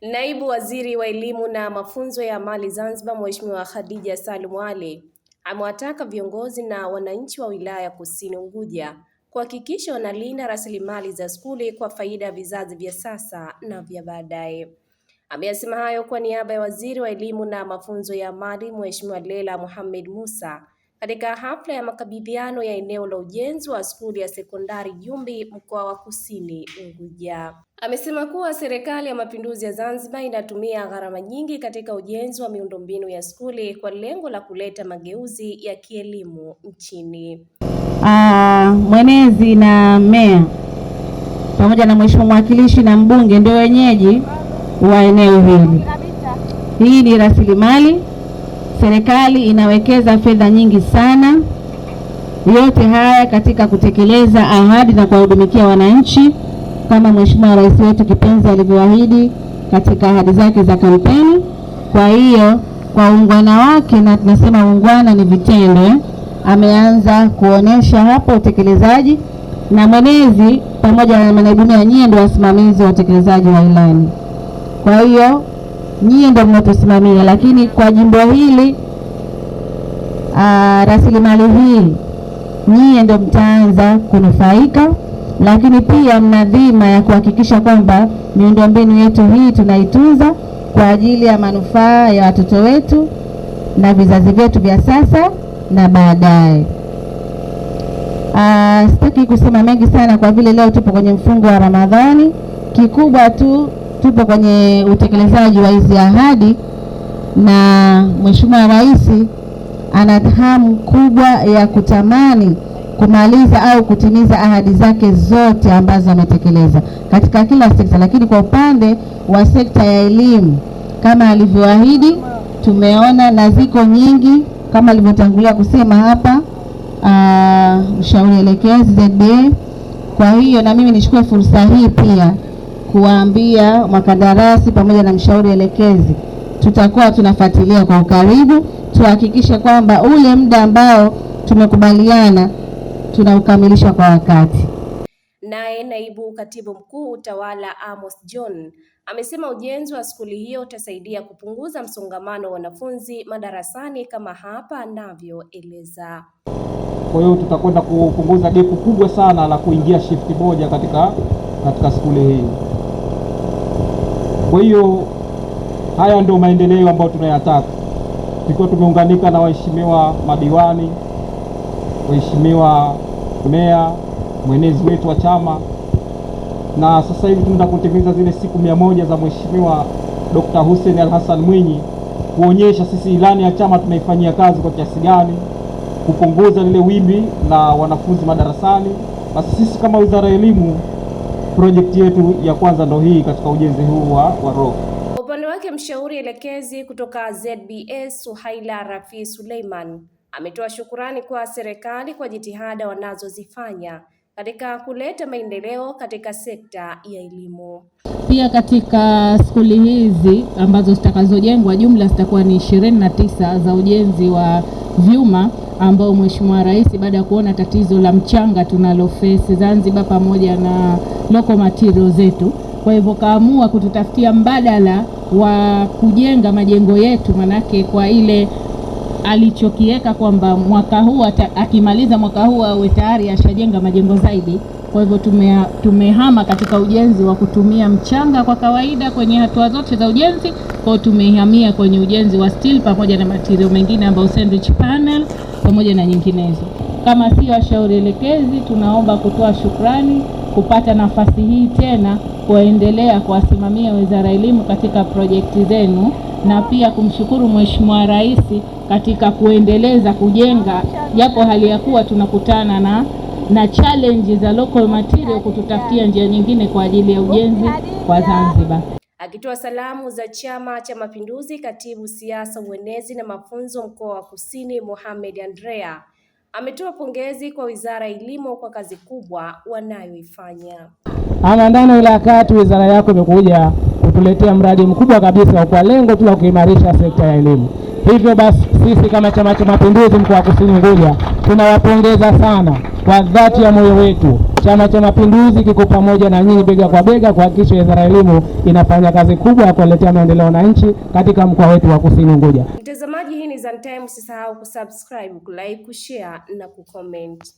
Naibu Waziri wa Elimu na Mafunzo ya Amali Zanzibar, Mheshimiwa Khadija Salum Ali amewataka viongozi na wananchi wa wilaya Kusini Unguja kuhakikisha wanalinda rasilimali za skuli kwa faida ya vizazi vya sasa na vya baadaye. Ameyasema hayo kwa niaba ya Waziri wa Elimu na Mafunzo ya Amali, Mheshimiwa Leila Mohamed Musa katika hafla ya makabidhiano ya eneo la ujenzi wa skuli ya sekondari Jumbi, mkoa wa Kusini Unguja. Amesema kuwa Serikali ya Mapinduzi ya Zanzibar inatumia gharama nyingi katika ujenzi wa miundombinu ya skuli kwa lengo la kuleta mageuzi ya kielimu nchini. Mwenezi na meya pamoja na mheshimiwa mwakilishi na mbunge ndio wenyeji wa eneo hili. Hii ni rasilimali, serikali inawekeza fedha nyingi sana, yote haya katika kutekeleza ahadi na kuwahudumikia wananchi kama Mheshimiwa Rais wetu kipenzi alivyoahidi katika ahadi zake za kampeni. Kwa hiyo kwa ungwana wake, na tunasema ungwana ni vitendo, ameanza kuonesha hapo utekelezaji, na mwenezi pamoja na manaibu meya nyie ndio wasimamizi wa utekelezaji wa ilani. Kwa hiyo nyie ndio mnatusimamia, lakini kwa jimbo hili rasilimali hii nyie ndio mtaanza kunufaika, lakini pia mna dhima ya kuhakikisha kwamba miundombinu yetu hii tunaitunza kwa ajili ya manufaa ya watoto wetu na vizazi vyetu vya sasa na baadaye. Sitaki kusema mengi sana kwa vile leo tupo kwenye mfungo wa Ramadhani. Kikubwa tu tupo kwenye utekelezaji wa hizi ahadi, na Mheshimiwa Rais ana hamu kubwa ya kutamani kumaliza au kutimiza ahadi zake zote ambazo ametekeleza katika kila sekta, lakini kwa upande wa sekta ya elimu kama alivyoahidi tumeona, na ziko nyingi kama alivyotangulia kusema hapa mshauri elekezi ZBA. Kwa hiyo na mimi nichukue fursa hii pia kuwaambia makandarasi pamoja na mshauri elekezi, tutakuwa tunafuatilia kwa ukaribu, tuhakikishe kwamba ule muda ambao tumekubaliana tunaukamilisha kwa wakati. Naye naibu katibu mkuu utawala Amos John amesema ujenzi wa skuli hiyo utasaidia kupunguza msongamano wa wanafunzi madarasani kama hapa anavyoeleza. Kwa hiyo tutakwenda kupunguza gepu kubwa sana la kuingia shift moja katika skuli hii. Kwa hiyo haya ndio maendeleo ambayo tunayataka, tukiwa tumeunganika na waheshimiwa madiwani, waheshimiwa meya, mwenezi wetu wa chama, na sasa hivi tunaenda kutimiza zile siku 100 za Mheshimiwa Dr. Hussein Al-Hassan Mwinyi, kuonyesha sisi ilani ya chama tunaifanyia kazi kwa kiasi gani, kupunguza lile wimbi la wanafunzi madarasani. Basi sisi kama Wizara ya Elimu, project yetu ya kwanza ndio hii katika ujenzi huu wa roho. Upande wake mshauri elekezi kutoka ZBA Suhaila Rafi Suleiman ametoa shukurani kwa serikali kwa jitihada wanazozifanya katika kuleta maendeleo katika sekta ya elimu. Pia katika skuli hizi ambazo zitakazojengwa, jumla zitakuwa ni 29 za ujenzi wa vyuma, ambao Mheshimiwa Rais baada ya kuona tatizo la mchanga tunalofesi Zanzibar pamoja na local material zetu, kwa hivyo kaamua kututafutia mbadala wa kujenga majengo yetu, manake kwa ile alichokiweka kwamba mwaka huu akimaliza mwaka huu awe tayari ashajenga majengo zaidi. Kwa hivyo tumehama katika ujenzi wa kutumia mchanga kwa kawaida kwenye hatua zote za ujenzi, kwa tumehamia kwenye ujenzi wa steel pamoja na material mengine ambao sandwich panel pamoja na nyinginezo. Kama si washauri elekezi, tunaomba kutoa shukrani kupata nafasi hii tena kuendelea kuwasimamia Wizara ya Elimu katika projekti zenu, na pia kumshukuru Mheshimiwa Rais katika kuendeleza kujenga, japo hali ya kuwa tunakutana na challenge za local material, kututafutia njia nyingine kwa ajili ya ujenzi wa Zanzibar. Akitoa salamu za Chama cha Mapinduzi, katibu siasa, uenezi na mafunzo mkoa wa Kusini Mohamed Andrea ametoa pongezi kwa Wizara ya Elimu kwa kazi kubwa wanayoifanya. Ndani ya kati wizara yako imekuja kutuletea mradi mkubwa kabisa kwa lengo tu la kuimarisha sekta ya elimu. Hivyo basi sisi kama Chama cha Mapinduzi mkoa wa Kusini Unguja tunawapongeza sana kwa dhati ya moyo wetu, Chama cha Mapinduzi kiko pamoja na nyinyi bega kwa bega kuhakikisha Wizara ya Elimu inafanya kazi kubwa ya kuletea maendeleo wananchi katika mkoa wetu wa Kusini Unguja. Mtazamaji, hii ni Zantime, usisahau kusubscribe, kulike, kushare na kucomment.